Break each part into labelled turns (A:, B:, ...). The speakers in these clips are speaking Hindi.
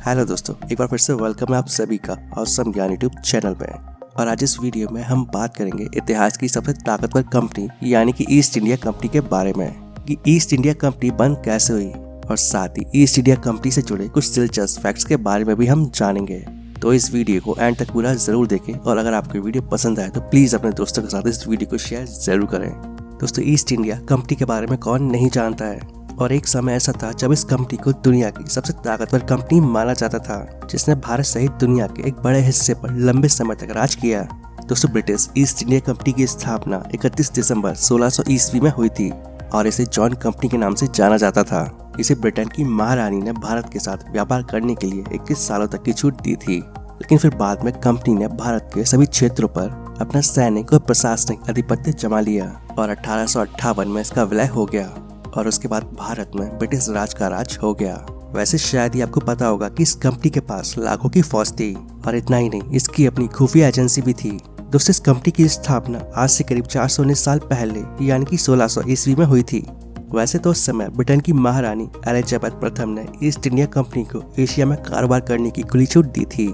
A: हेलो दोस्तों, एक बार फिर से वेलकम है आप सभी का ऑसम ज्ञान यूट्यूब चैनल में। और आज इस वीडियो में हम बात करेंगे इतिहास की सबसे ताकतवर कंपनी यानी कि ईस्ट इंडिया कंपनी के बारे में कि ईस्ट इंडिया कंपनी बंद कैसे हुई, और साथ ही ईस्ट इंडिया कंपनी से जुड़े कुछ दिलचस्प फैक्ट्स के बारे में भी हम जानेंगे। तो इस वीडियो को एंड तक पूरा जरूर देखें, और अगर आपको वीडियो पसंद आए तो प्लीज अपने दोस्तों के साथ इस वीडियो को शेयर जरूर करें। दोस्तों, ईस्ट इंडिया कंपनी के बारे में कौन नहीं जानता है, और एक समय ऐसा था जब इस कंपनी को दुनिया की सबसे ताकतवर कंपनी माना जाता था, जिसने भारत सहित दुनिया के एक बड़े हिस्से पर लंबे समय तक राज किया। दोस्तों, ब्रिटिश ईस्ट इंडिया कंपनी की स्थापना 31 दिसंबर 1600 ईस्वी में हुई थी, और इसे जॉन कंपनी के नाम से जाना जाता था। इसे ब्रिटेन की महारानी ने भारत के साथ व्यापार करने के लिए 21 सालों तक की छूट दी थी, लेकिन फिर बाद में कंपनी ने भारत के सभी क्षेत्रों पर अपना सैनिक और प्रशासनिक आधिपत्य जमा लिया, और 1858 में इसका विलय हो गया, और उसके बाद भारत में ब्रिटिश राज का राज हो गया। वैसे शायद ही आपको पता होगा कि इस कंपनी के पास लाखों की फौज थी, और इतना ही नहीं, इसकी अपनी खुफिया एजेंसी भी थी। दोस्तों, इस कंपनी की स्थापना आज से करीब 419 साल पहले यानी कि 1600 ईस्वी में हुई थी। वैसे तो उस समय ब्रिटेन की महारानी एलिजाबेथ प्रथम ने ईस्ट इंडिया कंपनी को एशिया में कारोबार करने की खुली छूट दी थी,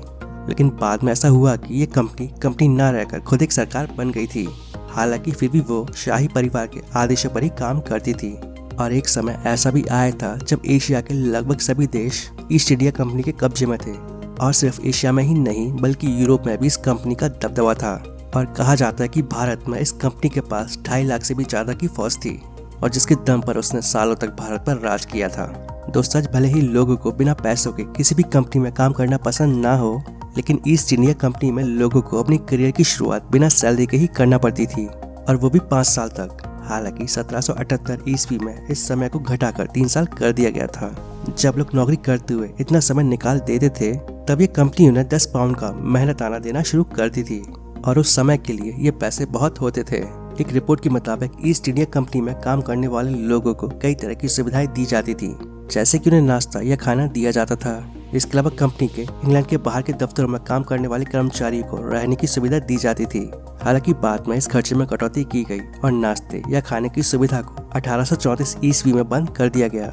A: लेकिन बाद में ऐसा हुआ कि ये कंपनी न रहकर खुद एक सरकार बन गई थी। हालांकि फिर भी वो शाही परिवार के आदेशों पर ही काम करती थी, और एक समय ऐसा भी आया था जब एशिया के लगभग सभी देश ईस्ट इंडिया कंपनी के कब्जे में थे, और सिर्फ एशिया में ही नहीं बल्कि यूरोप में भी इस कंपनी का दबदबा था। और कहा जाता है कि भारत में इस कंपनी के पास 2.5 लाख से भी ज्यादा की फौज थी, और जिसके दम पर उसने सालों तक भारत पर राज किया था। दोस्तों, आज भले ही लोगों को बिना पैसों के किसी भी कंपनी में काम करना पसंद ना हो, लेकिन ईस्ट इंडिया कंपनी में लोगों को अपनी करियर की शुरुआत बिना सैलरी के ही करना पड़ती थी, और वो भी 5 साल तक। हालांकि 1778 ईस्वी में इस समय को घटाकर 3 साल कर दिया गया था। जब लोग नौकरी करते हुए इतना समय निकाल देते थे, तब ये कंपनी उन्हें 10 पाउंड का मेहनताना देना शुरू करती थी, और उस समय के लिए ये पैसे बहुत होते थे। एक रिपोर्ट के मुताबिक ईस्ट इंडिया कंपनी में काम करने वाले लोगों को कई तरह की सुविधाएं दी जाती थी, जैसे कि उन्हें नाश्ता या खाना दिया जाता था। इसके अलावा कंपनी के इंग्लैंड के बाहर के दफ्तरों में काम करने वाले कर्मचारियों को रहने की सुविधा दी जाती थी। हालांकि बाद में इस खर्चे में कटौती की गई, और नाश्ते या खाने की सुविधा को 1834 ईस्वी में बंद कर दिया गया।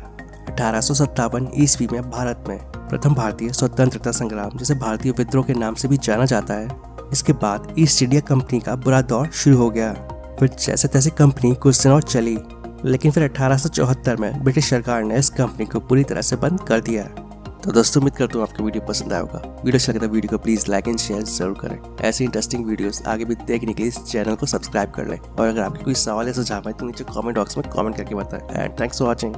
A: 1857 ईस्वी में भारत में प्रथम भारतीय स्वतंत्रता संग्राम, जिसे भारतीय विद्रोह के नाम से भी जाना जाता है, इसके बाद ईस्ट इंडिया कंपनी का बुरा दौर शुरू हो गया। फिर जैसे तैसे कंपनी कुछ दिन और चली, लेकिन फिर 1874 में ब्रिटिश सरकार ने इस कंपनी को पूरी तरह से बंद कर दिया। तो दोस्तों, उम्मीद करता हूँ आपको वीडियो पसंद आया होगा। वीडियो अच्छा लगे तो वीडियो को प्लीज लाइक एंड शेयर जरूर करें। ऐसे इंटरेस्टिंग वीडियोस आगे भी देखने के लिए इस चैनल को सब्सक्राइब कर लें, और अगर आपके कोई सवाल या सुझाव है तो नीचे कमेंट बॉक्स में कमेंट करके बताएं। And thanks for watching.